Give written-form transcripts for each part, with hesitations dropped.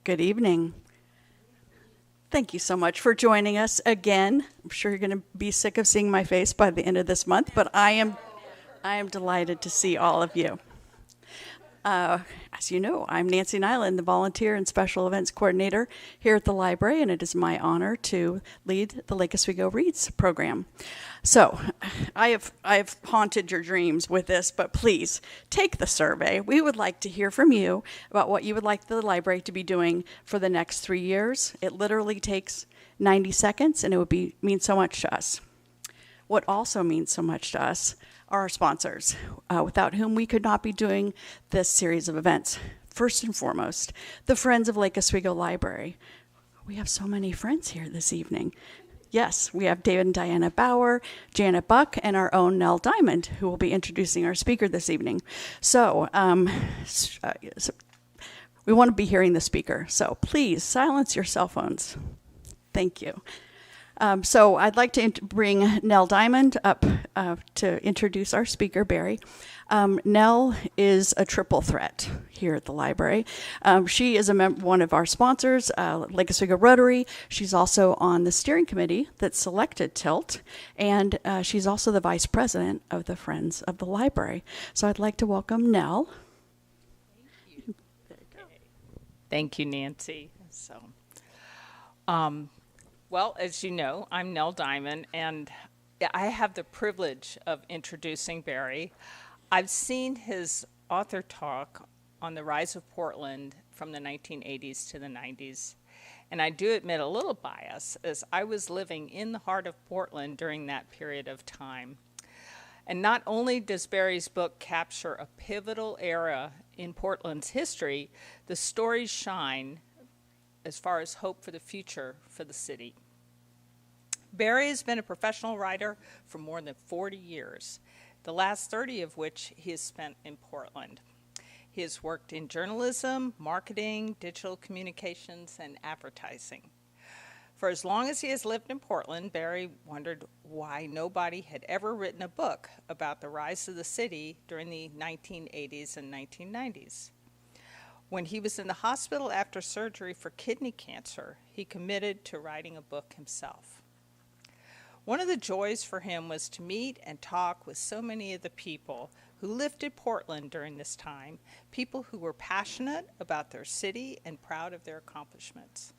Good evening. Thank you so much for joining us again. I'm sure you're going to be sick of seeing my face by the end of this month, but I am delighted to see all of you. As you know, I'm Nancy Nyland, the Volunteer and Special Events Coordinator here at the library, and it is my honor to lead the Lake Oswego Reads program. So, I have haunted your dreams with this, but please take the survey. We would like to hear from you about what you would like the library to be doing for the next 3 years. It literally takes 90 seconds, and it would mean so much to us. What also means so much to us are our sponsors, without whom we could not be doing this series of events. First and foremost, the Friends of Lake Oswego Library. We have so many friends here this evening. Yes, we have David and Diana Bauer, Janet Buck, and our own Nell Diamond, who will be introducing our speaker this evening. So we want to be hearing the speaker, so please silence your cell phones. Thank you. So I'd like to bring Nell Diamond up to introduce our speaker, Barry. Nell is a triple threat here at the library. She is one of our sponsors, Lake Oswego Rotary. She's also on the steering committee that selected Tilt, and she's also the vice president of the Friends of the Library. So I'd like to welcome Nell. Thank you, Nancy. Well, as you know, I'm Nell Diamond, and I have the privilege of introducing Barry. I've seen his author talk on the rise of Portland from the 1980s to the 90s, and I do admit a little bias, as I was living in the heart of Portland during that period of time. And not only does Barry's book capture a pivotal era in Portland's history, the stories shine as far as hope for the future for the city. Barry has been a professional writer for more than 40 years, the last 30 of which he has spent in Portland. He has worked in journalism, marketing, digital communications, and advertising. For as long as he has lived in Portland, Barry wondered why nobody had ever written a book about the rise of the city during the 1980s and 1990s. When he was in the hospital after surgery for kidney cancer, he committed to writing a book himself. One of the joys for him was to meet and talk with so many of the people who lived in Portland during this time, people who were passionate about their city and proud of their accomplishments.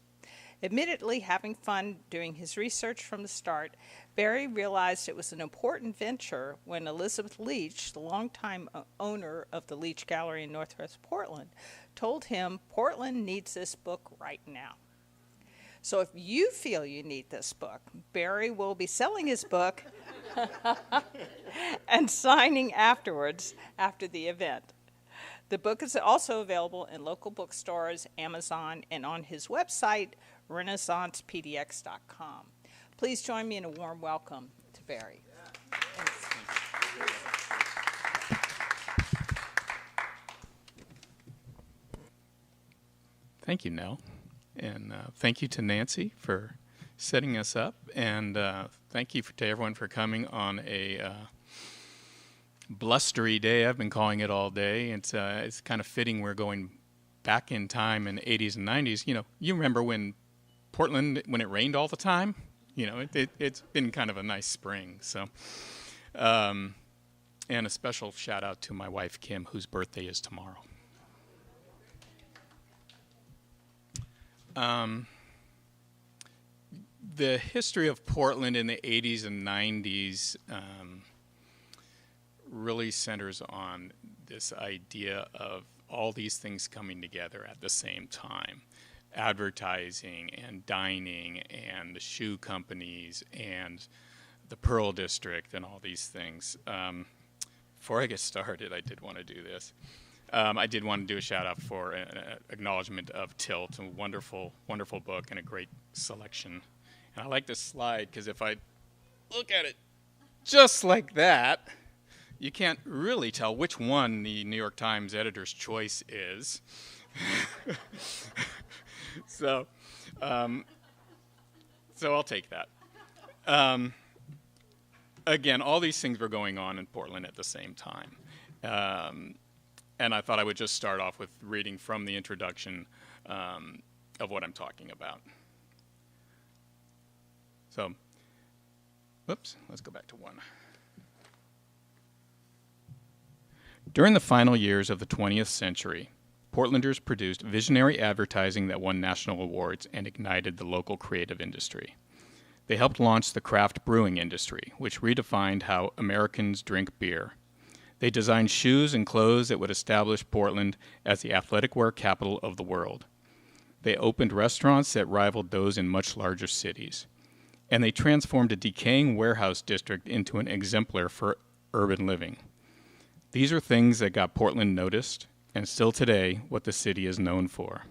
Admittedly, having fun doing his research from the start, Barry realized it was an important venture when Elizabeth Leach, the longtime owner of the Leach Gallery in Northwest Portland, told him Portland needs this book right now. So if you feel you need this book, Barry will be selling his book and signing afterwards after the event. The book is also available in local bookstores, Amazon, and on his website, renaissancepdx.com. Please join me in a warm welcome to Barry. Thank you, Nell. And thank you to Nancy for setting us up. And thank you to everyone for coming on a blustery day. I've been calling it all day. It's kind of fitting we're going back in time in the 80s and 90s. You know, you remember when Portland, when it rained all the time? You know, it's been kind of a nice spring. So, and a special shout out to my wife, Kim, whose birthday is tomorrow. The history of Portland in the 80s and 90s really centers on this idea of all these things coming together at the same time. Advertising and dining and the shoe companies and the Pearl District and all these things. Before I get started, I did want to do this. I did want to do a shout out for an acknowledgement of Tilt, a wonderful, wonderful book and a great selection. And I like this slide because if I look at it just like that, you can't really tell which one the New York Times editor's choice is. So I'll take that. Again, all these things were going on in Portland at the same time. And I thought I would just start off with reading from the introduction of what I'm talking about. So, whoops, let's go back to one. During the final years of the 20th century, Portlanders produced visionary advertising that won national awards and ignited the local creative industry. They helped launch the craft brewing industry, which redefined how Americans drink beer. They designed shoes and clothes that would establish Portland as the athletic wear capital of the world. They opened restaurants that rivaled those in much larger cities. And they transformed a decaying warehouse district into an exemplar for urban living. These are things that got Portland noticed, and still today, what the city is known for.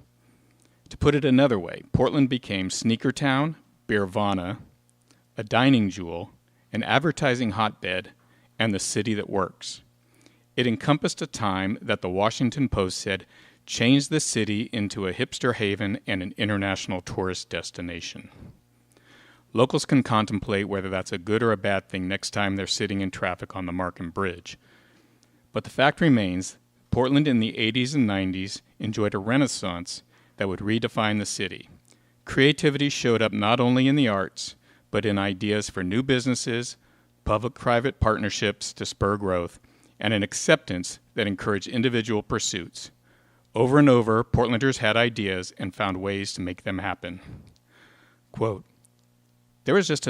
To put it another way, Portland became Sneakertown, Beervana, a dining jewel, an advertising hotbed, and the city that works. It encompassed a time that the Washington Post said changed the city into a hipster haven and an international tourist destination. Locals can contemplate whether that's a good or a bad thing next time they're sitting in traffic on the Markham Bridge. But the fact remains, Portland in the 80s and 90s enjoyed a renaissance that would redefine the city. Creativity showed up not only in the arts, but in ideas for new businesses, public-private partnerships to spur growth, and an acceptance that encouraged individual pursuits. Over and over, Portlanders had ideas and found ways to make them happen. Quote, "There was just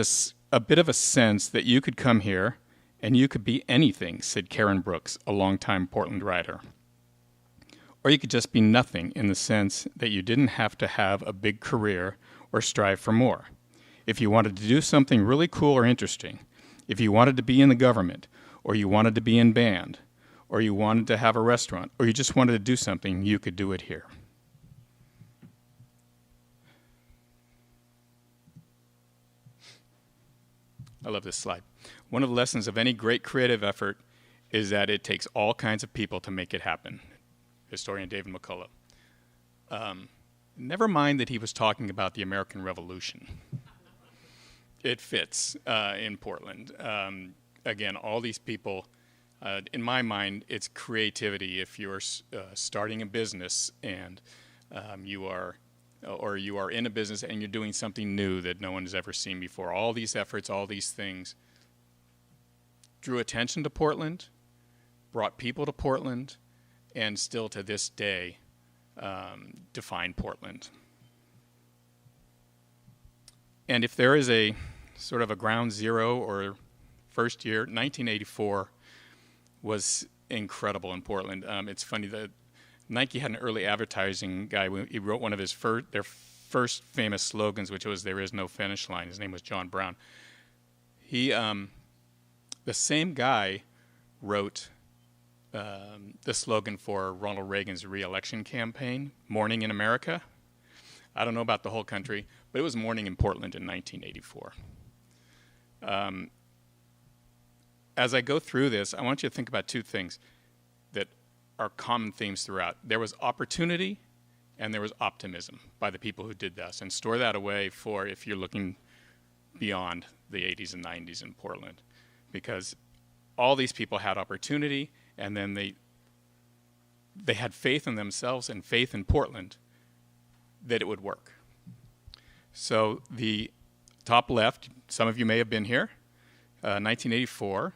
a bit of a sense that you could come here and you could be anything," said Karen Brooks, a longtime Portland writer. Or you could just be nothing in the sense that you didn't have to have a big career or strive for more. If you wanted to do something really cool or interesting, if you wanted to be in the government, or you wanted to be in band, or you wanted to have a restaurant, or you just wanted to do something, you could do it here. I love this slide. One of the lessons of any great creative effort is that it takes all kinds of people to make it happen. Historian David McCullough. Never mind that he was talking about the American Revolution. It fits in Portland. Again, all these people, in my mind, it's creativity. If you're starting a business and you are in a business and you're doing something new that no one has ever seen before, all these efforts, all these things drew attention to Portland, brought people to Portland, and still to this day define Portland. And if there is a sort of a ground zero or first year, 1984 was incredible in Portland. It's funny that Nike had an early advertising guy. He wrote one of their first famous slogans, which was "There is no finish line." His name was John Brown. He, the same guy, wrote the slogan for Ronald Reagan's re-election campaign, "Morning in America." I don't know about the whole country, but it was morning in Portland in 1984. As I go through this, I want you to think about two things that are common themes throughout. There was opportunity and there was optimism by the people who did this, and store that away for if you're looking beyond the 80s and 90s in Portland, because all these people had opportunity, and then they had faith in themselves and faith in Portland that it would work. So the top left, some of you may have been here, 1984,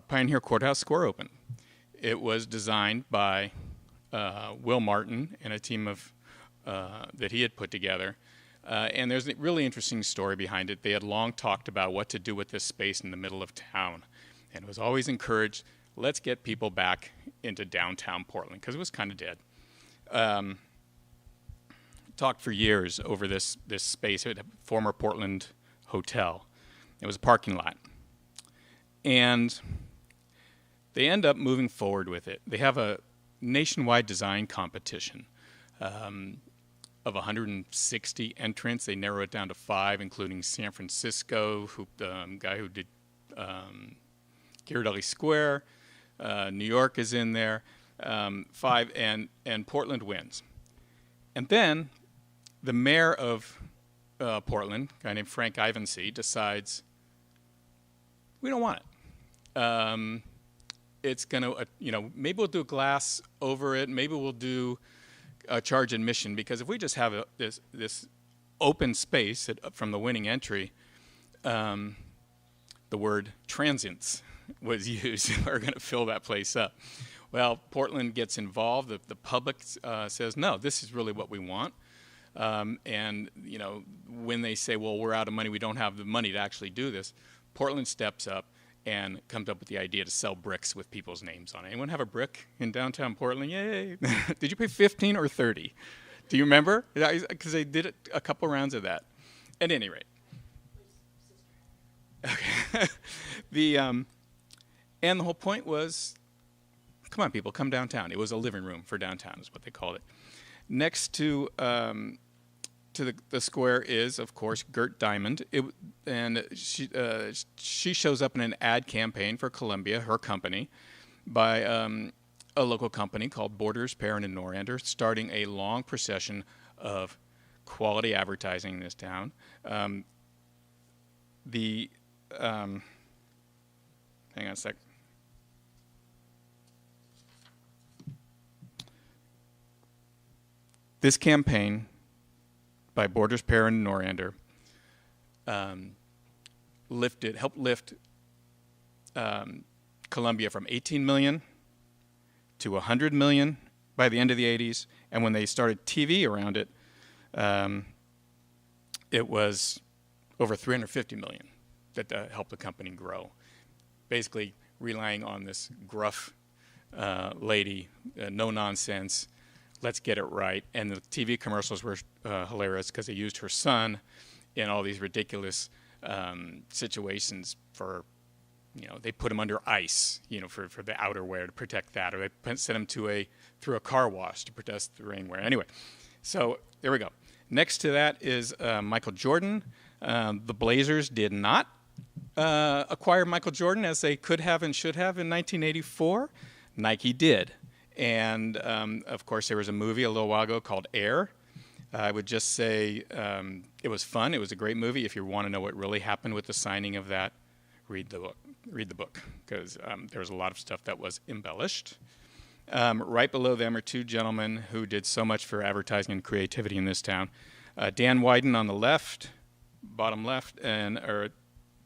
Pioneer Courthouse Square opened. It was designed by Will Martin and a team of that he had put together. And there's a really interesting story behind it. They had long talked about what to do with this space in the middle of town. And it was always encouraged, let's get people back into downtown Portland, because it was kind of dead. Talked for years over this space. It was a former Portland hotel. It was a parking lot. And they end up moving forward with it. They have a nationwide design competition of 160 entrants. They narrow it down to 5, including San Francisco, guy who did Ghirardelli Square. New York is in there. 5, and Portland wins. And then the mayor of Portland, a guy named Frank Ivancy, decides we don't want it. It's going to, maybe we'll do glass over it. Maybe we'll do charge admission, because if we just have this open space from the winning entry, the word transients was used. We're going to fill that place up. Well, Portland gets involved. The public says, no, this is really what we want. And, you know, when they say, well, we're out of money, we don't have the money to actually do this, Portland steps up and comes up with the idea to sell bricks with people's names on it. Anyone have a brick in downtown Portland? Yay. Did you pay 15 or 30? Do you remember? Because they did a couple rounds of that. At any rate. Okay. And the whole point was, come on, people, come downtown. It was a living room for downtown is what they called it. Next to the square is, of course, Gert Diamond. She shows up in an ad campaign for Columbia, her company, by a local company called Borders, Perrin, and Norander, starting a long procession of quality advertising in this town. Hang on a sec. This campaign by Borders, Perrin, and Norander helped lift Columbia from 18 million to 100 million by the end of the 80s. And when they started TV around it, it was over 350 million that helped the company grow. Basically relying on this gruff lady, no nonsense, let's get it right. And the TV commercials were hilarious because they used her son in all these ridiculous situations for, you know, they put him under ice, you know, for the outerwear to protect that, or they sent him through a car wash to protect the rainwear. Anyway, so there we go. Next to that is Michael Jordan. The Blazers did not acquire Michael Jordan as they could have and should have in 1984. Nike did. And, of course, there was a movie a little while ago called Air. I would just say it was fun. It was a great movie. If you want to know what really happened with the signing of that, read the book, because there was a lot of stuff that was embellished. Right below them are two gentlemen who did so much for advertising and creativity in this town. Dan Wyden on the left, bottom left, or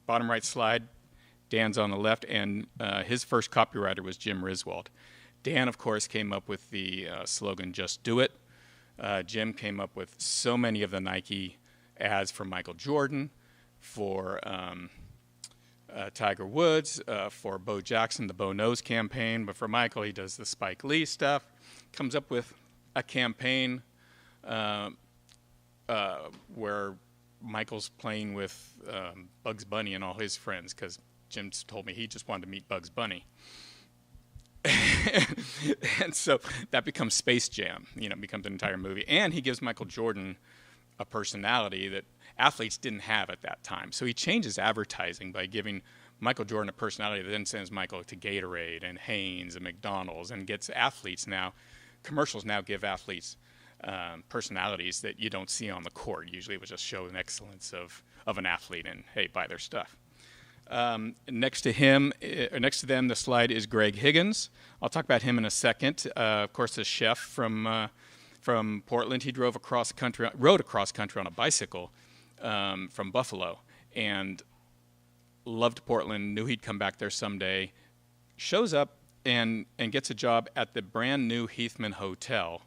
bottom right slide. Dan's on the left, and his first copywriter was Jim Riswold. Dan, of course, came up with the slogan, "Just Do It." Jim came up with so many of the Nike ads for Michael Jordan, for Tiger Woods, for Bo Jackson, the Bo Knows campaign. But for Michael, he does the Spike Lee stuff. Comes up with a campaign where Michael's playing with Bugs Bunny and all his friends, because Jim told me he just wanted to meet Bugs Bunny. And so that becomes Space Jam, you know, becomes an entire movie. And he gives Michael Jordan a personality that athletes didn't have at that time. So he changes advertising by giving Michael Jordan a personality that then sends Michael to Gatorade and Hanes and McDonald's, and gets athletes now, commercials now give athletes personalities that you don't see on the court. Usually it would just show an excellence of an athlete and, hey, buy their stuff. Next to them, the slide is Greg Higgins. I'll talk about him in a second. Of course, the chef from Portland. He rode across country on a bicycle from Buffalo, and loved Portland. Knew he'd come back there someday. Shows up and gets a job at the brand new Heathman Hotel,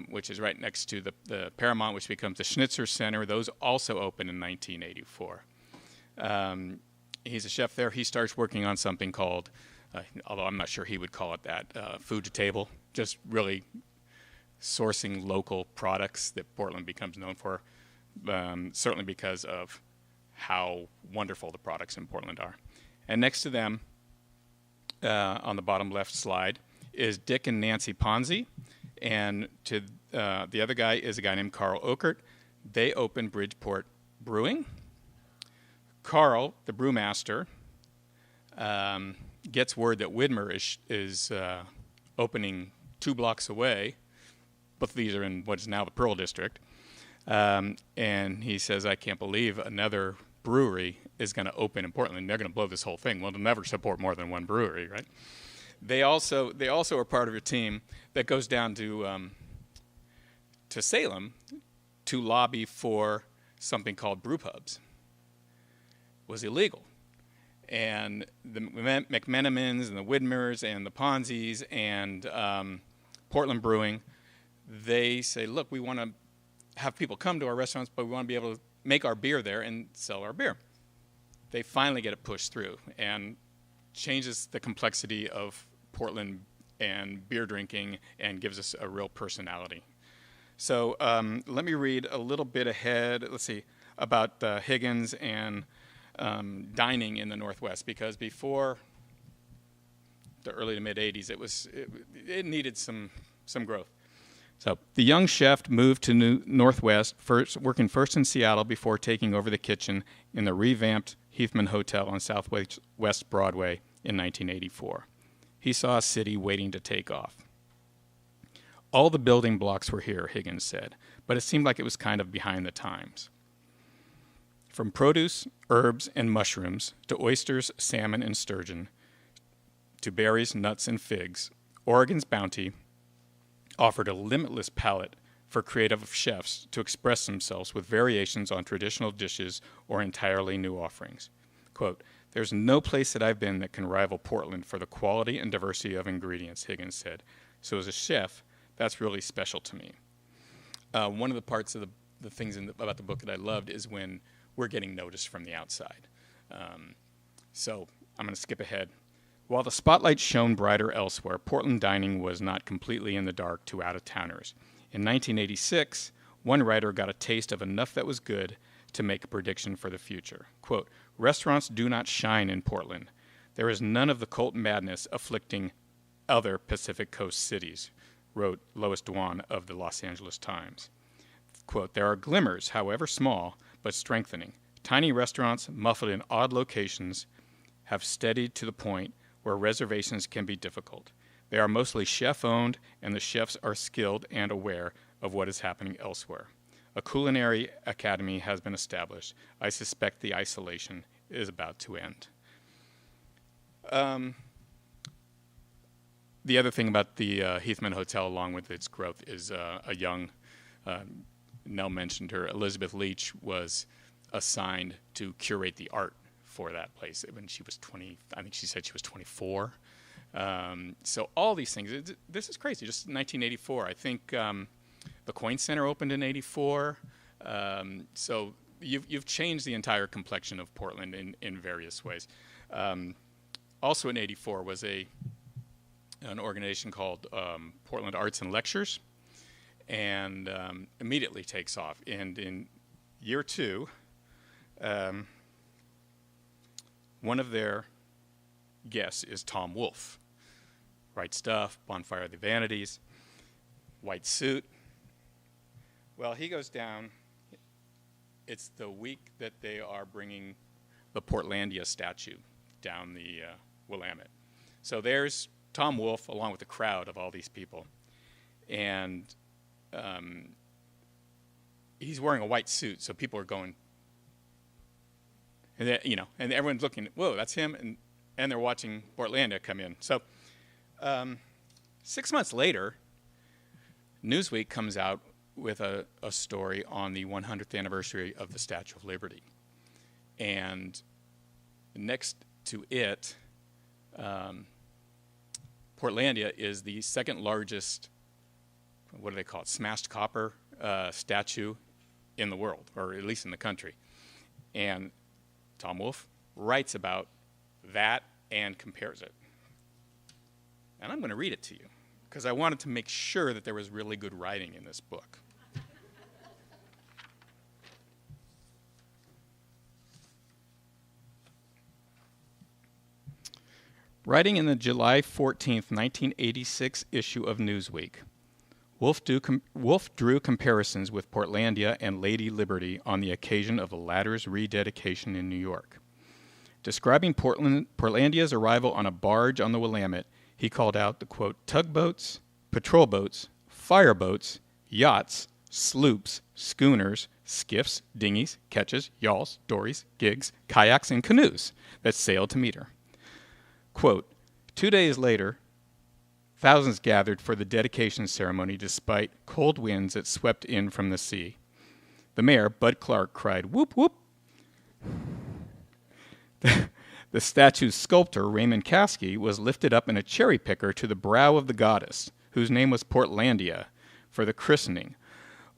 which is right next to the Paramount, which becomes the Schnitzer Center. Those also opened in 1984. He's a chef there. He starts working on something called, although I'm not sure he would call it that, food to table, just really sourcing local products that Portland becomes known for, certainly because of how wonderful the products in Portland are. And next to them, on the bottom left slide, is Dick and Nancy Ponzi. And to the other guy is a guy named Carl Ockert. They opened Bridgeport Brewing. Carl, the brewmaster, gets word that Widmer is opening 2 blocks away. Both of these are in what is now the Pearl District. And he says, I can't believe another brewery is going to open in Portland. They're going to blow this whole thing. Well, they'll never support more than one brewery, right? They also are part of a team that goes down to to Salem to lobby for something called brew pubs. It was illegal. And the McMenamins and the Widmers and the Ponzis and Portland Brewing, they say, look, we want to have people come to our restaurants, but we want to be able to make our beer there and sell our beer. They finally get it pushed through and changes the complexity of Portland and beer drinking and gives us a real personality. So let me read a little bit ahead, let's see, about Higgins and dining in the Northwest, because before the early to mid 80s, it needed some growth. So the young chef moved to Northwest, working first in Seattle before taking over the kitchen in the revamped Heathman Hotel on Southwest Broadway in 1984. He saw a city waiting to take off. All the building blocks were here, Higgins said, but it seemed like it was kind of behind the times. From produce, herbs, and mushrooms, to oysters, salmon, and sturgeon, to berries, nuts, and figs, Oregon's bounty offered a limitless palette for creative chefs to express themselves with variations on traditional dishes or entirely new offerings. Quote, "There's no place that I've been that can rival Portland for the quality and diversity of ingredients," Higgins said. So as a chef, that's really special to me. One of the parts of the things about the book that I loved is when we're getting noticed from the outside. So I'm going to skip ahead. While the spotlight shone brighter elsewhere, Portland dining was not completely in the dark to out-of-towners. In 1986, one writer got a taste of enough that was good to make a prediction for the future. Quote, "Restaurants do not shine in Portland. There is none of the cult madness afflicting other Pacific Coast cities," wrote Lois Dwan of the Los Angeles Times. Quote, "There are glimmers, however small, but strengthening. Tiny restaurants, muffled in odd locations, have steadied to the point where reservations can be difficult. They are mostly chef-owned, and the chefs are skilled and aware of what is happening elsewhere. A culinary academy has been established. I suspect the isolation is about to end." The other thing about the Heathman Hotel, along with its growth, is a young, Nell mentioned her, Elizabeth Leach was assigned to curate the art for that place when she was 20, I think she said she was 24. So all these things, this is crazy. Just 1984, I think the Coin Center opened in 84. So you've changed the entire complexion of Portland in various ways. Also in 84 was an organization called Portland Arts and Lectures, and immediately takes off. And in year 2, one of their guests is Tom Wolfe. Right Stuff, Bonfire of the Vanities, white suit. Well, he goes down. It's the week that they are bringing the Portlandia statue down the Willamette. So there's Tom Wolfe along with the crowd of all these people. And he's wearing a white suit, so people are going, and and everyone's looking, whoa, that's him, and they're watching Portlandia come in. So 6 months later, Newsweek comes out with a story on the 100th anniversary of the Statue of Liberty. And next to it, Portlandia is the second largest, what do they call it, smashed copper statue in the world, or at least in the country. And Tom Wolfe writes about that and compares it. And I'm going to read it to you, because I wanted to make sure that there was really good writing in this book. Writing in the July 14th, 1986 issue of Newsweek, Wolfe drew comparisons with Portlandia and Lady Liberty on the occasion of the latter's rededication in New York. Describing Portlandia's arrival on a barge on the Willamette, he called out the, quote, "tugboats, patrol boats, fireboats, yachts, sloops, schooners, skiffs, dinghies, ketches, yawls, dories, gigs, kayaks, and canoes that sailed to meet her." Quote, 2 days later, Thousands gathered for the dedication ceremony despite cold winds that swept in from the sea. The mayor, Bud Clark, cried, "Whoop, whoop." The statue's sculptor, Raymond Caskey, was lifted up in a cherry picker to the brow of the goddess, whose name was Portlandia, for the christening.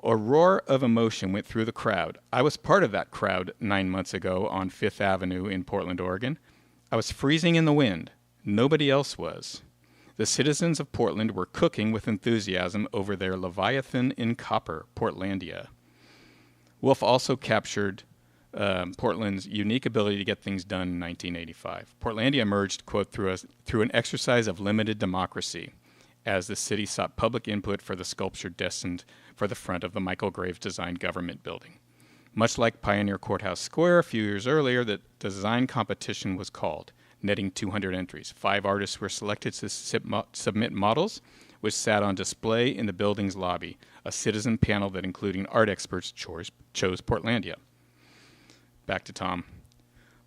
A roar of emotion went through the crowd. I was part of that crowd 9 months ago on Fifth Avenue in Portland, Oregon. I was freezing in the wind. Nobody else was. The citizens of Portland were cooking with enthusiasm over their Leviathan in copper, Portlandia. Wolfe also captured Portland's unique ability to get things done in 1985. Portlandia emerged, quote, through an exercise of limited democracy, as the city sought public input for the sculpture destined for the front of the Michael Graves-designed government building. Much like Pioneer Courthouse Square a few years earlier, the design competition was called, netting 200 entries. 5 artists were selected to submit models, which sat on display in the building's lobby, a citizen panel that, including art experts, chose Portlandia. Back to Tom.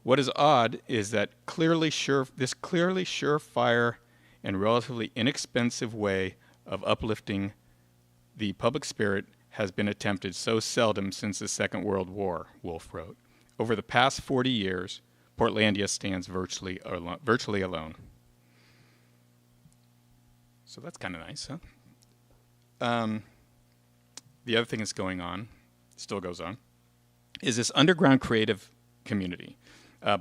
What is odd is that this clearly surefire and relatively inexpensive way of uplifting the public spirit has been attempted so seldom since the Second World War, Wolfe wrote. Over the past 40 years, Portlandia stands virtually alone. So that's kind of nice, huh? The other thing that's going on, still goes on, is this underground creative community.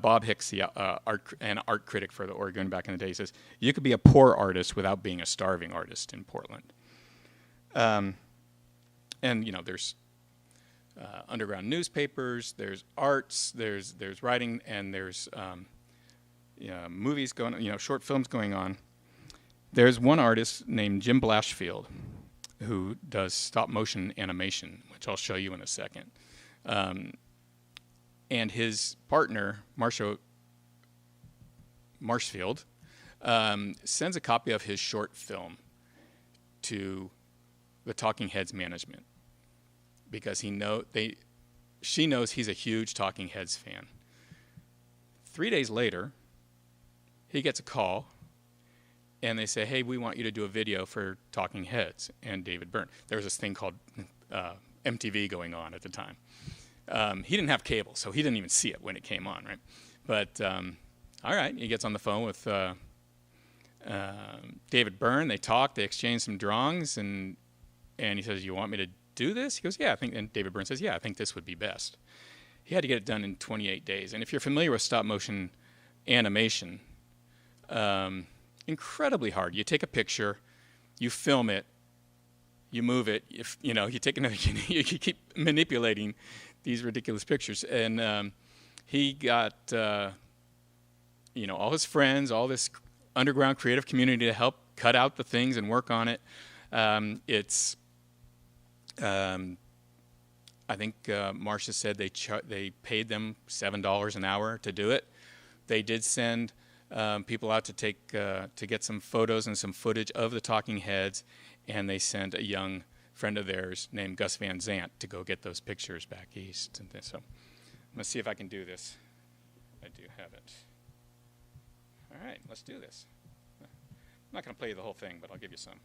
Bob Hicks, the art critic for the Oregon back in the day, says, you could be a poor artist without being a starving artist in Portland. And, you know, there's underground newspapers, there's arts, there's writing, and there's movies going on, you know, short films going on. There's one artist named Jim Blashfield who does stop-motion animation, which I'll show you in a second. And his partner, Marshfield, sends a copy of his short film to the Talking Heads management because she knows he's a huge Talking Heads fan. 3 days later, he gets a call, and they say, hey, we want you to do a video for Talking Heads and David Byrne. There was this thing called MTV going on at the time. He didn't have cable, so he didn't even see it when it came on, right? But, all right, he gets on the phone with David Byrne. They talk, they exchange some drawings, and he says, you want me to do this? He goes, yeah, I think, and David Byrne says, yeah, I think this would be best. He had to get it done in 28 days. And if you're familiar with stop-motion animation, incredibly hard. You take a picture, you film it, you move it, you take another, you keep manipulating these ridiculous pictures. And he got, all his friends, all this underground creative community to help cut out the things and work on it. I think Marcia said they paid them $7 an hour to do it. They did send people out to get some photos and some footage of the Talking Heads, and they sent a young friend of theirs named Gus Van Zant to go get those pictures back east. And so I'm going to see if I can do this. I do have it. All right, let's do this. I'm not going to play you the whole thing, but I'll give you some.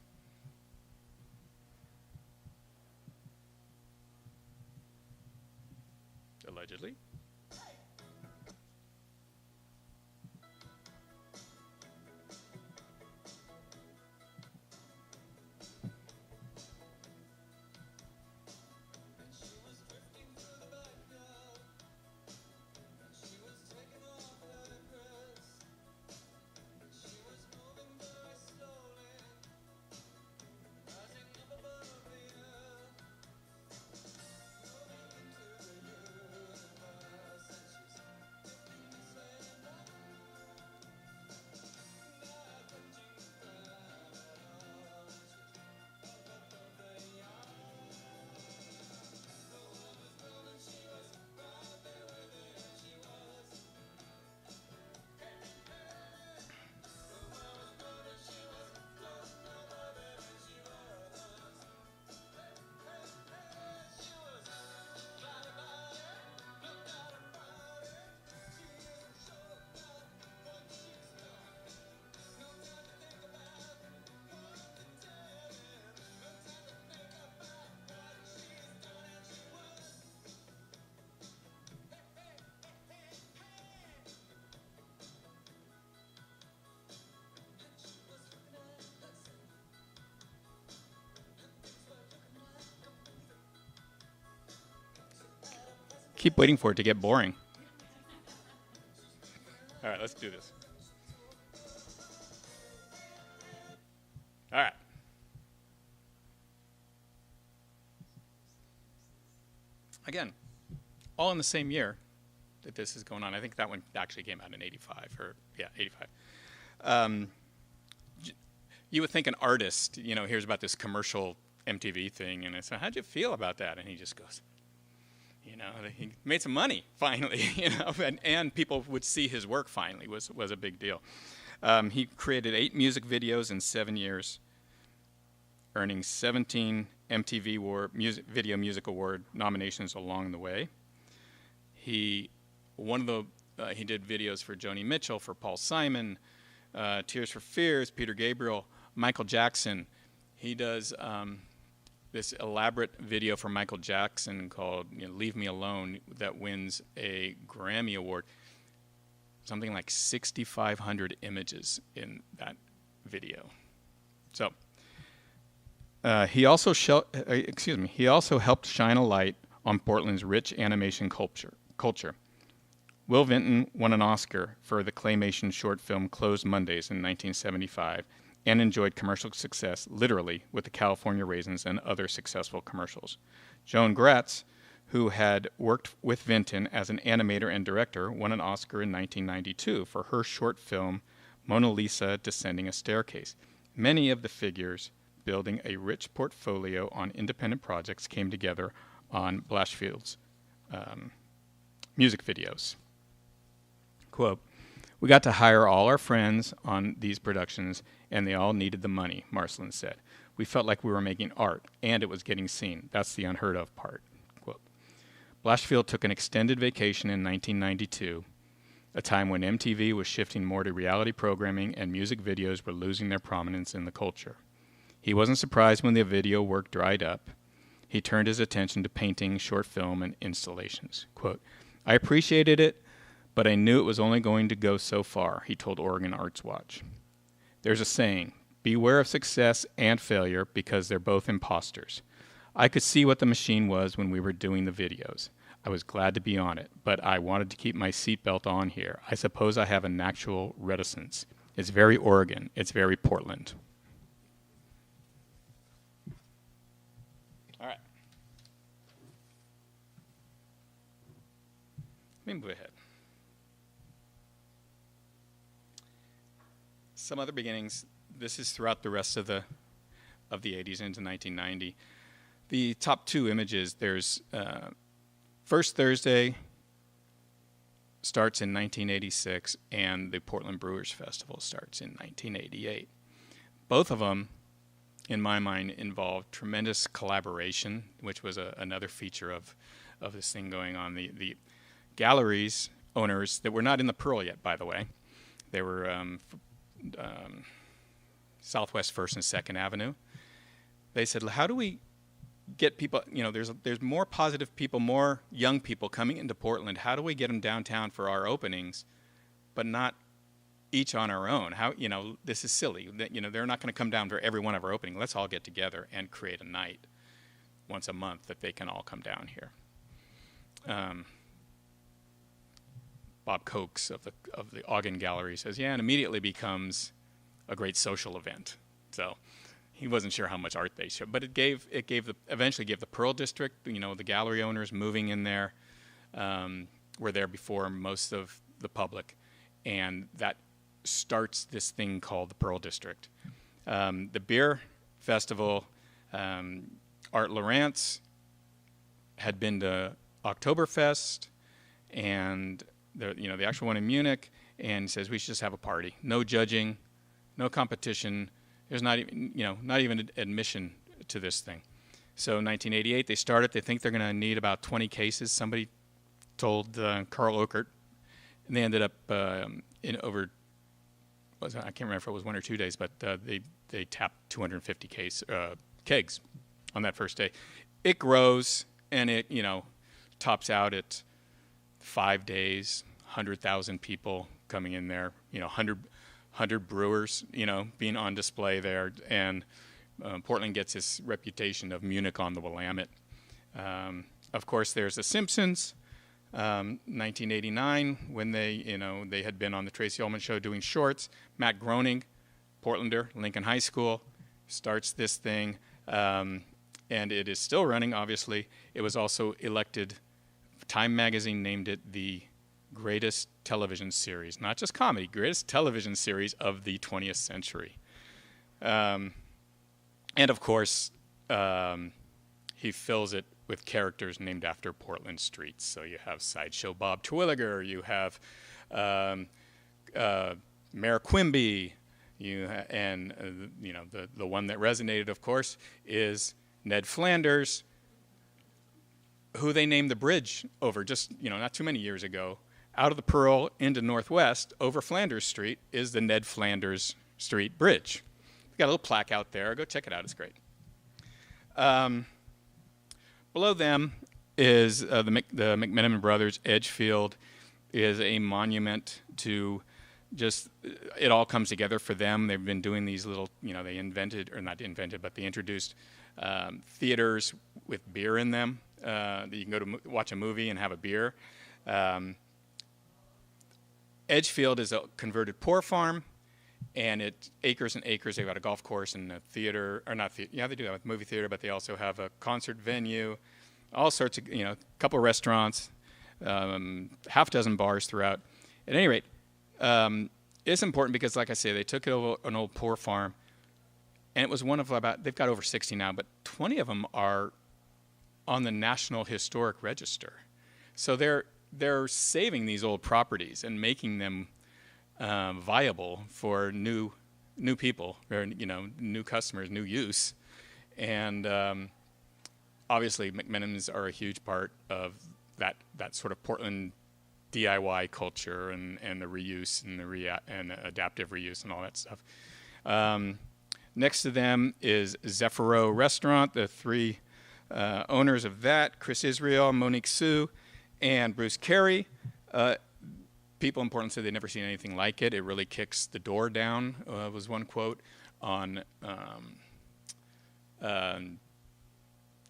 Allegedly. keep waiting for it to get boring. All right, let's do this. All right. Again, all in the same year that this is going on. I think that one actually came out in 85, or yeah, 85. You would think an artist, hears about this commercial MTV thing, and I said, how'd you feel about that? And he just goes, he made some money finally, and people would see his work finally was a big deal. He created 8 music videos in 7 years, earning 17 MTV Video Music Award nominations along the way. He did videos for Joni Mitchell, for Paul Simon, Tears for Fears, Peter Gabriel, Michael Jackson. He does this elaborate video for Michael Jackson called Leave Me Alone that wins a Grammy Award. Something like 6,500 images in that video. So he also helped shine a light on Portland's rich animation culture. Will Vinton won an Oscar for the claymation short film Closed Mondays in 1975 and enjoyed commercial success literally with the California Raisins and other successful commercials. Joan Gratz, who had worked with Vinton as an animator and director, won an Oscar in 1992 for her short film Mona Lisa Descending a Staircase. Many of the figures building a rich portfolio on independent projects came together on Blashfield's music videos. Quote, "We got to hire all our friends on these productions, and they all needed the money," Marcelin said. "We felt like we were making art, and it was getting seen. That's the unheard of part." Quote. Blashfield took an extended vacation in 1992, a time when MTV was shifting more to reality programming and music videos were losing their prominence in the culture. He wasn't surprised when the video work dried up. He turned his attention to painting, short film, and installations. Quote, "I appreciated it, but I knew it was only going to go so far," he told Oregon Arts Watch. "There's a saying, beware of success and failure because they're both imposters. I could see what the machine was when we were doing the videos. I was glad to be on it, but I wanted to keep my seatbelt on here. I suppose I have a natural reticence. It's very Oregon. It's very Portland." All right. Let me move ahead. Some other beginnings. This is throughout the rest of the 80s into 1990. The top 2 images, there's First Thursday starts in 1986, and the Portland Brewers Festival starts in 1988. Both of them, in my mind, involved tremendous collaboration, which was another feature of this thing going on. The galleries owners that were not in the Pearl yet, by the way, they were Southwest 1st and 2nd Avenue. They said, how do we get people, there's more positive people, more young people coming into Portland. How do we get them downtown for our openings, but not each on our own? How, this is silly. They're not going to come down for every one of our openings. Let's all get together and create a night once a month that they can all come down here. Bob Cokes of the Ogden Gallery says, yeah, and immediately becomes a great social event. So he wasn't sure how much art they showed, but eventually gave the Pearl District, the gallery owners moving in there, were there before most of the public, and that starts this thing called the Pearl District. The beer festival, Art Lawrence had been to Oktoberfest and the actual one in Munich, and says we should just have a party. No judging, no competition. There's not even admission to this thing. So 1988, they started. They think they're going to need about 20 cases. Somebody told Carl Ockert, and they ended up I can't remember if it was 1 or 2 days, but they tapped 250 kegs on that first day. It grows, and it tops out at 5 days, 100,000 people coming in there. 100 brewers, being on display there, and Portland gets this reputation of Munich on the Willamette. Of course, there's The Simpsons, 1989, when they had been on the Tracy Ullman Show doing shorts. Matt Groening, Portlander, Lincoln High School, starts this thing, and it is still running, obviously. It was also elected, Time Magazine named it the greatest television series, not just comedy, greatest television series of the 20th century. And of course, he fills it with characters named after Portland streets. So you have Sideshow Bob Terwilliger, you have Mayor Quimby, the one that resonated, of course, is Ned Flanders, who they named the bridge over just, not too many years ago. Out of the Pearl into Northwest, over Flanders Street, is the Ned Flanders Street Bridge. We've got a little plaque out there. Go check it out. It's great. Below them is the McMenamin Brothers. Edgefield is a monument to just, it all comes together for them. They've been doing these little, they invented, or not invented, but they introduced theaters with beer in them. That you can go to watch a movie and have a beer. Edgefield is a converted poor farm, and it's acres and acres. They've got a golf course and a theater, or not theater. Yeah, they do have a movie theater, but they also have a concert venue, all sorts of, a couple of restaurants, half dozen bars throughout. At any rate, it's important because, like I say, they took it over an old poor farm, and it was one of they've got over 60 now, but 20 of them are on the National Historic Register. So they're saving these old properties and making them viable for new people, or new customers, new use. And obviously, McMenamins are a huge part of that sort of Portland DIY culture and the reuse and the adaptive reuse and all that stuff. Next to them is Zephyro Restaurant. The three owners of that, Chris Israel, Monique Sue, and Bruce Carey. People in Portland said they'd never seen anything like it. It really kicks the door down, was one quote, on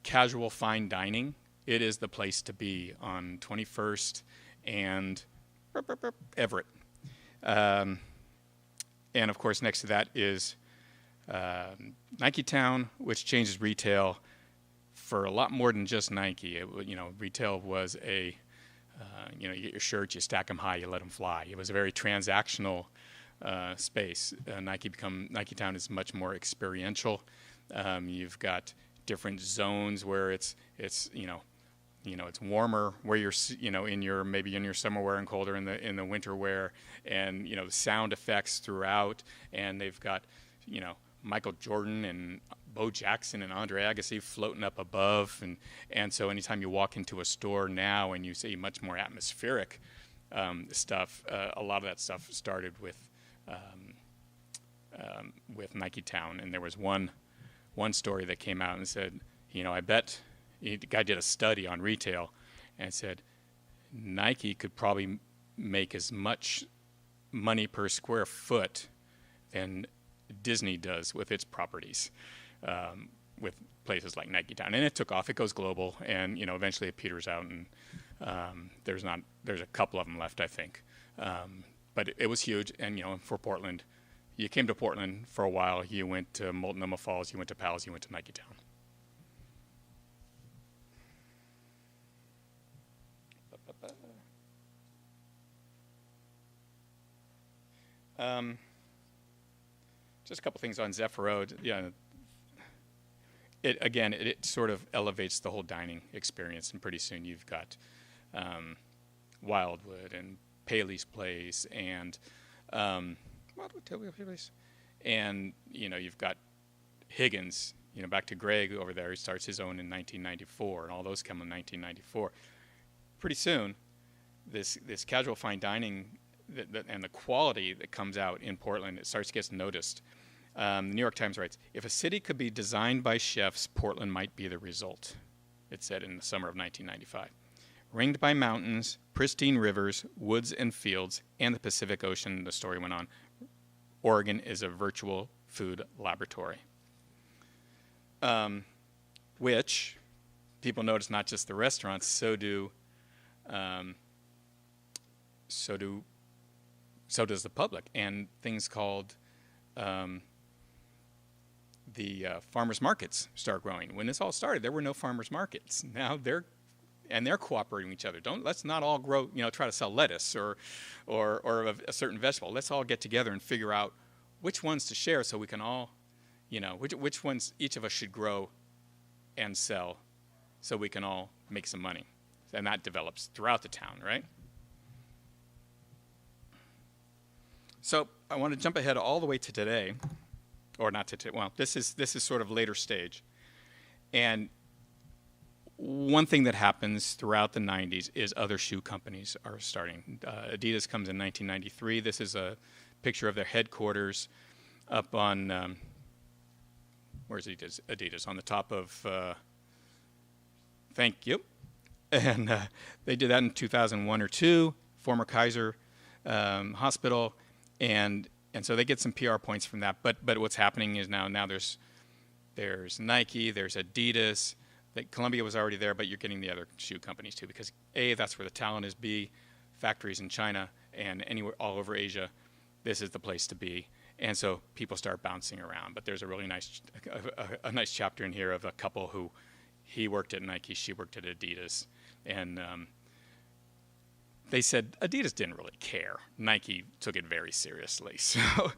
casual fine dining. It is the place to be on 21st and Everett. And of course, next to that is Sneakertown, which changes retail for a lot more than just Nike. Retail was you get your shirts, you stack them high, you let them fly. It was a very transactional space. Sneakertown is much more experiential. You've got different zones where it's warmer, where you're maybe in your summer wear and colder in the winter wear, and sound effects throughout. And they've got Michael Jordan and Bo Jackson and Andre Agassi floating up above, and so anytime you walk into a store now and you see much more atmospheric stuff, a lot of that stuff started with Sneakertown. And there was one story that came out and said, I bet the guy did a study on retail and said Nike could probably make as much money per square foot than Disney does with its properties, with places like Sneakertown. And it took off. It goes global, and eventually it peters out, and there's a couple of them left, I think. But it was huge, and for Portland, you came to Portland for a while. You went to Multnomah Falls, you went to Pals, you went to Sneakertown. Just a couple things on Zephyro. Yeah, it sort of elevates the whole dining experience, and pretty soon you've got Wildwood and Paley's Place and you've got Higgins. Back to Greg over there. He starts his own in 1994, and all those come in 1994. Pretty soon, this casual fine dining and the quality that comes out in Portland, it starts to get noticed. The New York Times writes, "If a city could be designed by chefs, Portland might be the result," it said in the summer of 1995. Ringed by mountains, pristine rivers, woods and fields, and the Pacific Ocean, the story went on, Oregon is a virtual food laboratory. Which, people notice not just the restaurants, so do so does the public, and things called the farmers markets start growing. When this all started, there were no farmers markets. Now they're cooperating with each other. Let's not all grow, try to sell lettuce or a certain vegetable. Let's all get together and figure out which ones to share, so we can all, which ones each of us should grow and sell, so we can all make some money. And that develops throughout the town, right? So I want to jump ahead all the way to today, or not to today. Well, this is sort of later stage. And one thing that happens throughout the 90s is other shoe companies are starting. Adidas comes in 1993. This is a picture of their headquarters up on, where's Adidas? Adidas, on the top of, thank you. And they did that in 2001 or 2, former Kaiser Hospital. And so they get some PR points from that. But what's happening is now there's Nike, there's Adidas. Columbia was already there, but you're getting the other shoe companies too, because A, that's where the talent is. B, factories in China and anywhere all over Asia, this is the place to be. And so people start bouncing around. But there's a really nice chapter in here of a couple who, he worked at Nike, she worked at Adidas, and they said Adidas didn't really care. Nike took it very seriously. So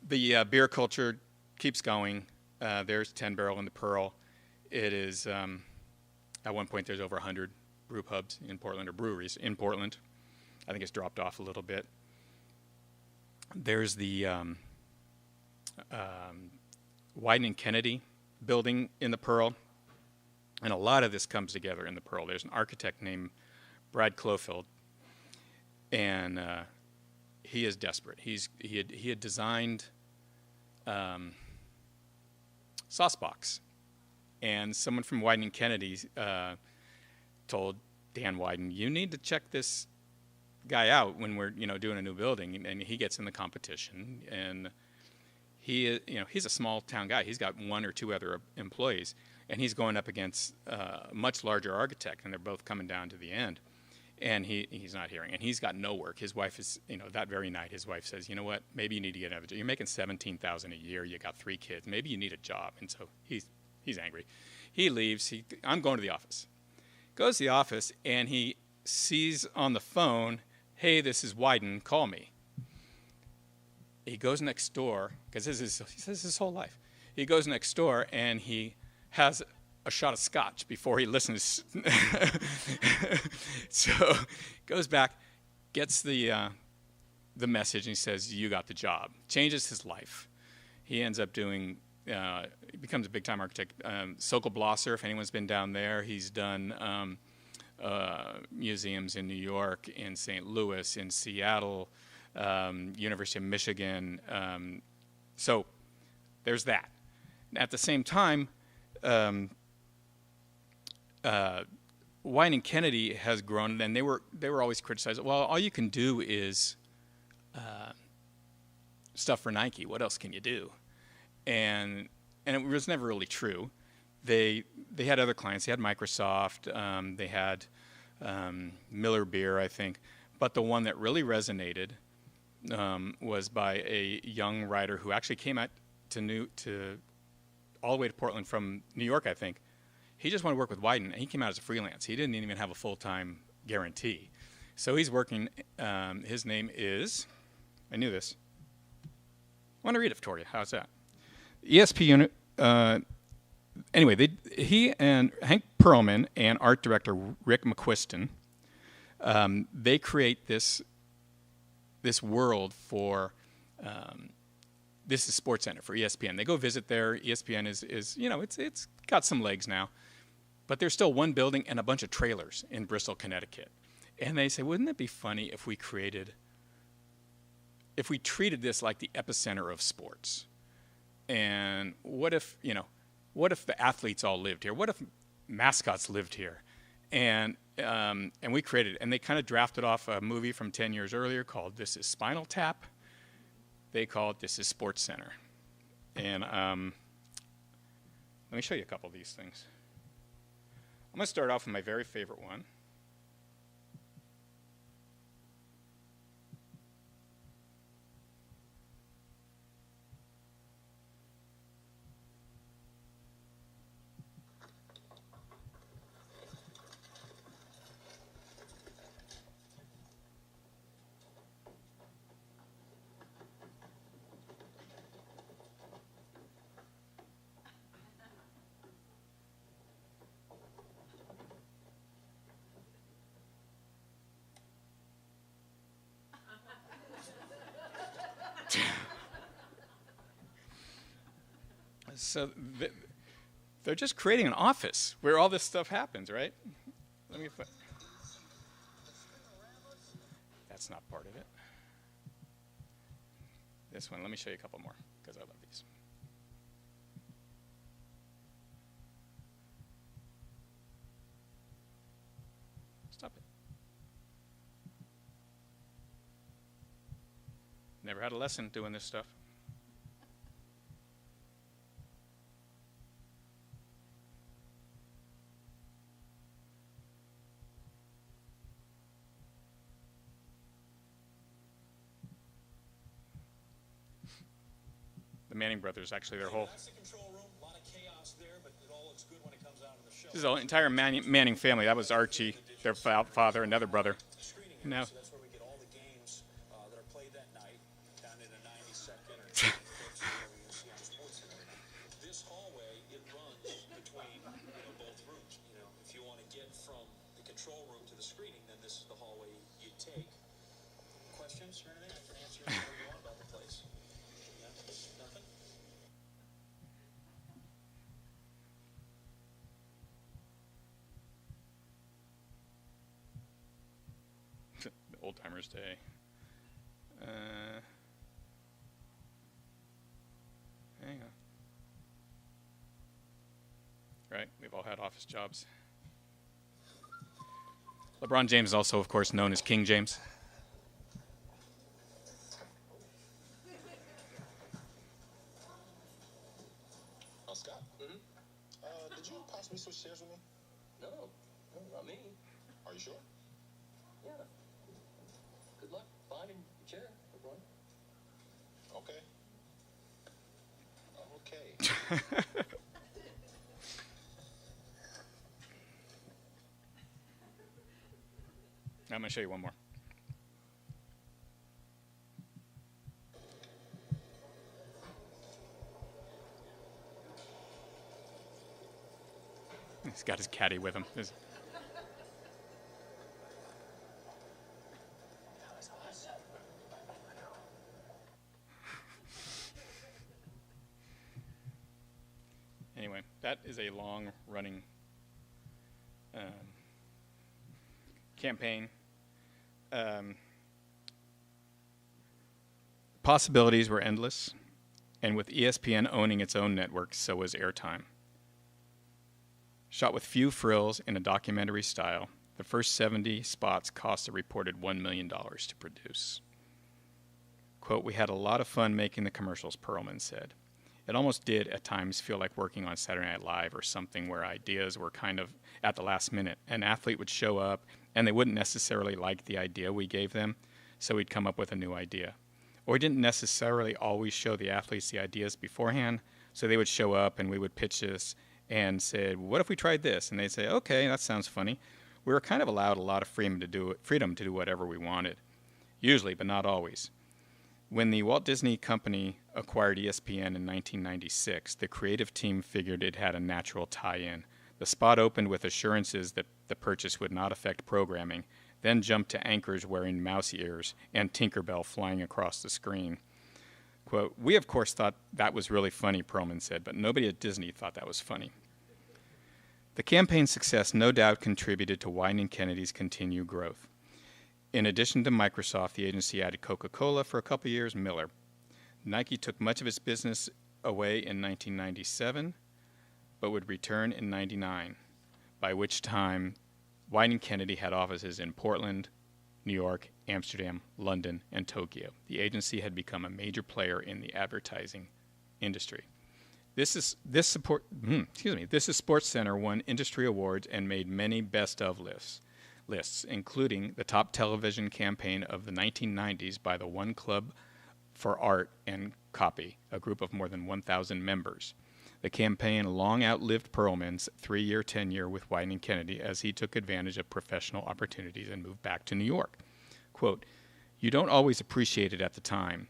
the beer culture keeps going. There's 10 Barrel and the Pearl. It is, at one point there's over 100 brew pubs in Portland, or breweries in Portland. I think it's dropped off a little bit. There's the Wyden and Kennedy building in the Pearl. And a lot of this comes together in the Pearl. There's an architect named Brad Clofield, and he is desperate. He had designed Saucebox, and someone from Wyden and Kennedy told Dan Wyden, "You need to check this guy out when we're doing a new building." And he gets in the competition, and he's a small town guy. He's got one or two other employees. And he's going up against a much larger architect, and they're both coming down to the end. And he's not hearing. And he's got no work. His wife is, that very night, his wife says, "You know what, maybe you need to get another job. You're making $17,000 a year. You got 3 kids. Maybe you need a job." And so he's angry. He leaves. I'm going to the office. Goes to the office, and he sees on the phone, "Hey, this is Wyden. Call me." He goes next door, because this is his whole life. He goes next door, and he has a shot of scotch before he listens. So goes back, gets the message, and he says, "You got the job." Changes his life. He ends up doing, he becomes a big-time architect. Sokol Blosser, if anyone's been down there, he's done museums in New York, in St. Louis, in Seattle, University of Michigan. So there's that. At the same time, Wyden and Kennedy has grown, and they were always criticized. Well, all you can do is stuff for Nike. What else can you do? And it was never really true. They had other clients. They had Microsoft. They had Miller Beer, I think. But the one that really resonated was by a young writer who actually came out to all the way to Portland from New York, I think. He just wanted to work with Wyden, and he came out as a freelance. He didn't even have a full-time guarantee. So he's working, his name is, I knew this. I want to read it for you. How's that? ESPN, anyway, he and Hank Perlman and art director Rick McQuiston, they create this world for, this is Sports Center for ESPN. They go visit there. ESPN is it's got some legs now, but there's still one building and a bunch of trailers in Bristol, Connecticut. And they say, wouldn't it be funny if we treated this like the epicenter of sports? And what if the athletes all lived here? What if mascots lived here? And we created, and they kind of drafted off a movie from 10 years earlier called This Is Spinal Tap. They call it This Is Sports Center. And let me show you a couple of these things. I'm going to start off with my very favorite one. So they're just creating an office where all this stuff happens, right? Let me. That's not part of it. This one. Let me show you a couple more because I love these. Stop it. Never had a lesson doing this stuff. The Manning brothers, actually, their whole. That's the control room. A lot of chaos there, but it all looks good when it comes out in the show. This is the entire Manning family. That was Archie, their father, another brother. No. So that's where we get all the games that are played that night, down in a 90-second or This hallway, it runs between both rooms. If you want to get from the control room to the screening, then this is the hallway you take. Questions or anything? I can answer whatever you want about the place. Yeah? Nothing? The Old Timers Day. Hang on. Right, we've all had office jobs. LeBron James is also, of course, known as King James. Scott? Did you possibly switch chairs with me? No, not me. Are you sure? Yeah. Good luck finding your chair, LeBron. Okay. Okay. I'm going to show you one more. He's got his caddy with him. Anyway, that is a long-running campaign. Possibilities were endless, and with ESPN owning its own network, so was airtime. Shot with few frills in a documentary style, the first 70 spots cost a reported $1 million to produce. Quote, "We had a lot of fun making the commercials," Perlman said. It almost did at times feel like working on Saturday Night Live or something where ideas were kind of at the last minute. An athlete would show up, and they wouldn't necessarily like the idea we gave them, so we'd come up with a new idea. Or we didn't necessarily always show the athletes the ideas beforehand, so they would show up and we would pitch this and said, what if we tried this? And they'd say, okay, that sounds funny. We were kind of allowed a lot of freedom to do whatever we wanted, usually, but not always. When the Walt Disney Company acquired ESPN in 1996, the creative team figured it had a natural tie-in. The spot opened with assurances that the purchase would not affect programming, then jumped to anchors wearing mouse ears and Tinkerbell flying across the screen. Quote, "We, of course, thought that was really funny," Perlman said, but nobody at Disney thought that was funny. The campaign's success no doubt contributed to Wieden+Kennedy's continued growth. In addition to Microsoft, the agency added Coca-Cola for a couple years, Miller. Nike took much of its business away in 1997, but would return in 99, by which time Wieden+Kennedy had offices in Portland, New York, Amsterdam, London, and Tokyo. The agency had become a major player in the advertising industry. This is Sports Center won industry awards and made many best of lists, including the top television campaign of the 1990s by the One Club for Art and Copy, a group of more than 1,000 members. The campaign long outlived Perlman's 3-year tenure with Wieden and Kennedy as he took advantage of professional opportunities and moved back to New York. Quote, "You don't always appreciate it at the time,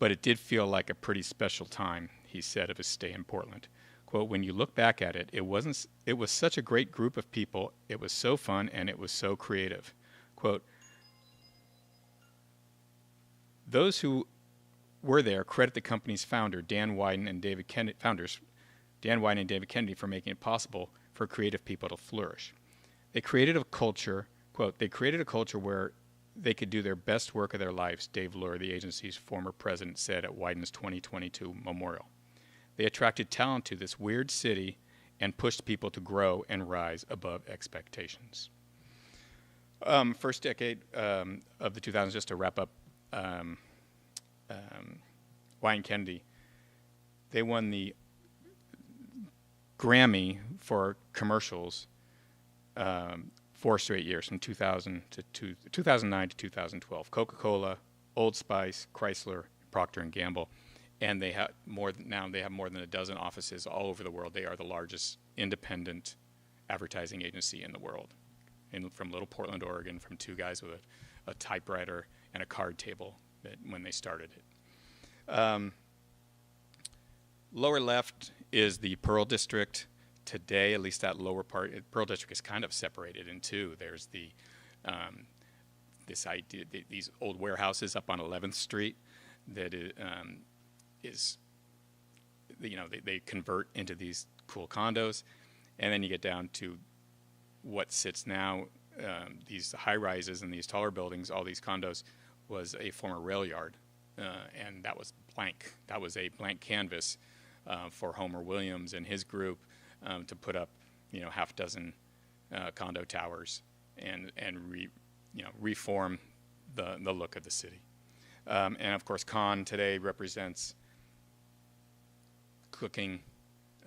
but it did feel like a pretty special time," he said of his stay in Portland. Quote, "When you look back at it, it was such a great group of people. It was so fun and it was so creative." Quote, "Those who were there credit the company's founder, Dan Wieden and David Kennedy, for making it possible for creative people to flourish. They created a culture, quote, they created a culture where they could do their best work of their lives," Dave Luhr, the agency's former president, said at Weiden's 2022 memorial. "They attracted talent to this weird city and pushed people to grow and rise above expectations." First decade of the 2000s, just to wrap up, Wieden Kennedy, they won the Grammy for commercials 4 straight years, from 2009 to 2012. Coca-Cola, Old Spice, Chrysler, Procter & Gamble, and they have more than a dozen offices all over the world. They are the largest independent advertising agency in the world, from Little Portland, Oregon, from 2 guys with a typewriter and a card table when they started it. Lower left is the Pearl District. Today, at least that lower part, Pearl District is kind of separated in two. There's this idea, these old warehouses up on 11th Street that they convert into these cool condos, and then you get down to what sits now, these high rises and these taller buildings, all these condos, was a former rail yard, and that was blank. That was a blank canvas for Homer Williams and his group to put up, half dozen condo towers and reform the look of the city. And of course, Con today represents cooking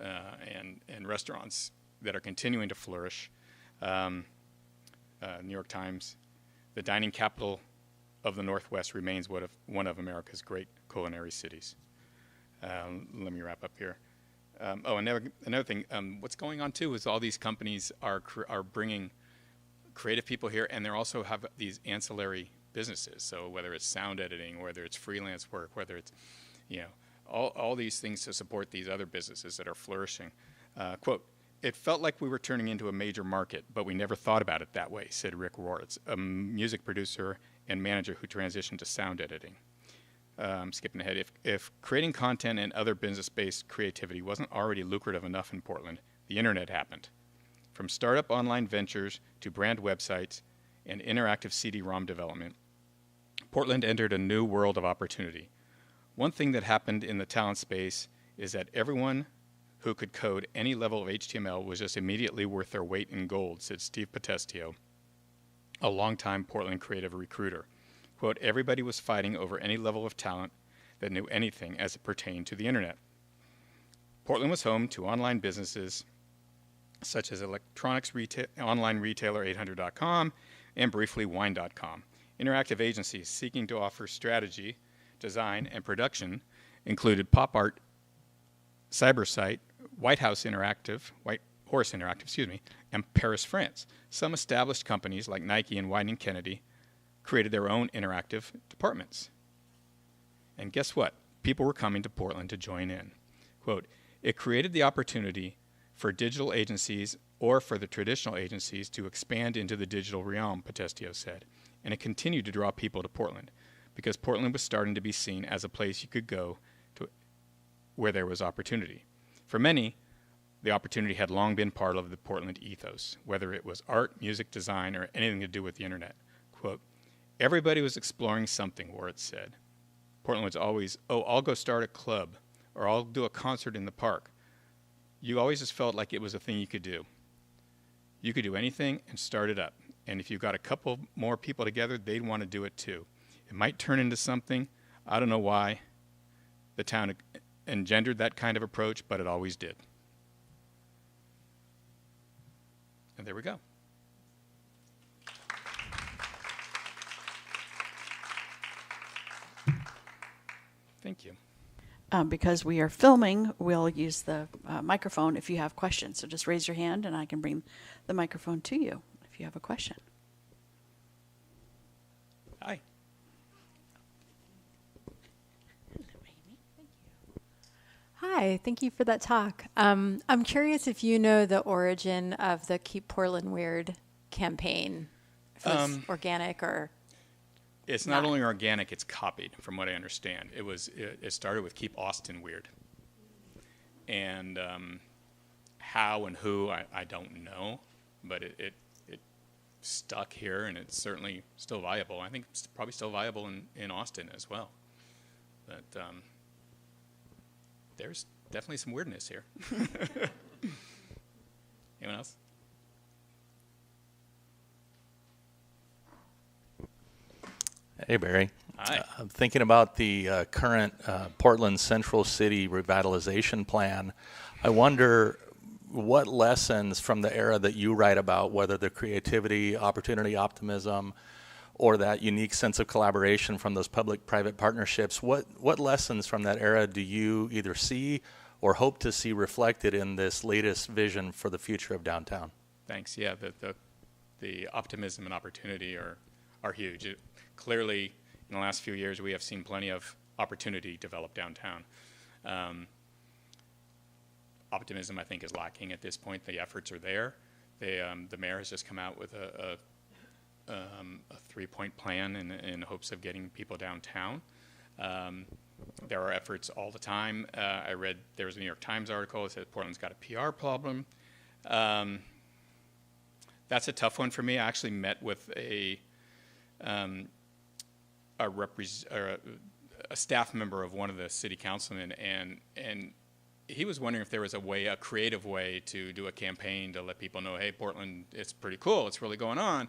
and restaurants that are continuing to flourish. New York Times, "The dining capital of the Northwest remains one of America's great culinary cities." Let me wrap up here. Another thing, what's going on too is all these companies are bringing creative people here, and they also have these ancillary businesses. So whether it's sound editing, whether it's freelance work, whether it's, all these things to support these other businesses that are flourishing. Quote, "It felt like we were turning into a major market, but we never thought about it that way," said Rick Rortz, a music producer and manager who transitioned to sound editing. Skipping ahead, if creating content and other business-based creativity wasn't already lucrative enough in Portland, the internet happened. From startup online ventures to brand websites and interactive CD-ROM development, Portland entered a new world of opportunity. One thing that happened in the talent space is that everyone who could code any level of HTML was just immediately worth their weight in gold, said Steve Potestio, a longtime Portland creative recruiter. Quote, "Everybody was fighting over any level of talent that knew anything as it pertained to the internet." Portland was home to online businesses such as electronics online retailer 800.com and briefly wine.com. Interactive agencies seeking to offer strategy, design, and production included Pop Art, Cybersite, White Horse Interactive, and Paris, France. Some established companies like Nike and Wieden and Kennedy created their own interactive departments. And guess what? People were coming to Portland to join in. Quote, "It created the opportunity for digital agencies or for the traditional agencies to expand into the digital realm," Potestio said. And it continued to draw people to Portland because Portland was starting to be seen as a place you could go to where there was opportunity. For many, the opportunity had long been part of the Portland ethos, whether it was art, music, design, or anything to do with the internet. Quote, "Everybody was exploring something," Warren said. Portland was always, I'll go start a club, or I'll do a concert in the park. You always just felt like it was a thing you could do. You could do anything and start it up. And if you got a couple more people together, they'd want to do it too. It might turn into something. I don't know why. The town engendered that kind of approach, but it always did. And there we go. Thank you. Because we are filming, we'll use the microphone if you have questions. So just raise your hand and I can bring the microphone to you if you have a question. Hi. Hi, thank you for that talk. I'm curious if you know the origin of the Keep Portland Weird campaign. If it was organic or... It's not only organic, it's copied, from what I understand. It started with Keep Austin Weird. And how and who, I don't know, but it stuck here, and it's certainly still viable. I think it's probably still viable in Austin as well. But there's definitely some weirdness here. Anyone else? Hey, Barry. Hi. I'm thinking about the current Portland Central City revitalization plan. I wonder what lessons from the era that you write about, whether the creativity, opportunity, optimism, or that unique sense of collaboration from those public-private partnerships, what lessons from that era do you either see or hope to see reflected in this latest vision for the future of downtown? Thanks. Yeah, the optimism and opportunity are huge. Clearly, in the last few years, we have seen plenty of opportunity develop downtown. Optimism, I think, is lacking at this point. The efforts are there. The mayor has just come out with a 3-point plan in hopes of getting people downtown. There are efforts all the time. I read there was a New York Times article that said Portland's got a PR problem. That's a tough one for me. I actually met with a staff member of one of the city councilmen, and he was wondering if there was a creative way to do a campaign to let people know, hey, Portland, it's pretty cool, it's really going on.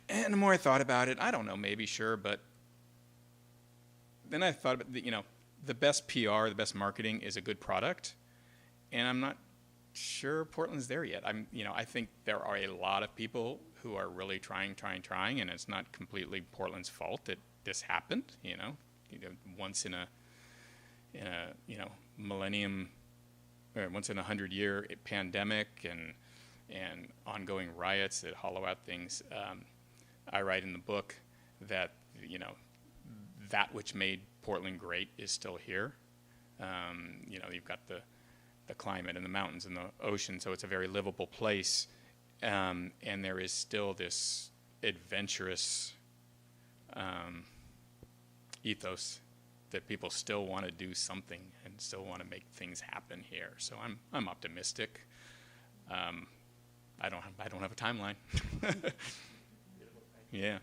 And the more I thought about it, I don't know, maybe, sure, but then I thought about the best PR, the best marketing is a good product, and I'm not sure Portland's there yet. I think there are a lot of people who are really trying, and it's not completely Portland's fault that this happened. Once in a millennium, or once in 100-year pandemic, and ongoing riots that hollow out things. I write in the book that that which made Portland great is still here. You've got the climate and the mountains and the ocean, so it's a very livable place. And there is still this adventurous ethos that people still want to do something and still want to make things happen here. So I'm optimistic. I don't have a timeline. Yeah.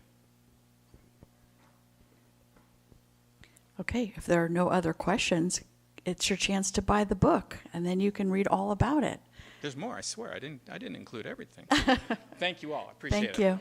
Okay, if there are no other questions, it's your chance to buy the book, and then you can read all about it. There's more, I swear. I didn't include everything. Thank you all. I appreciate it. Thank you.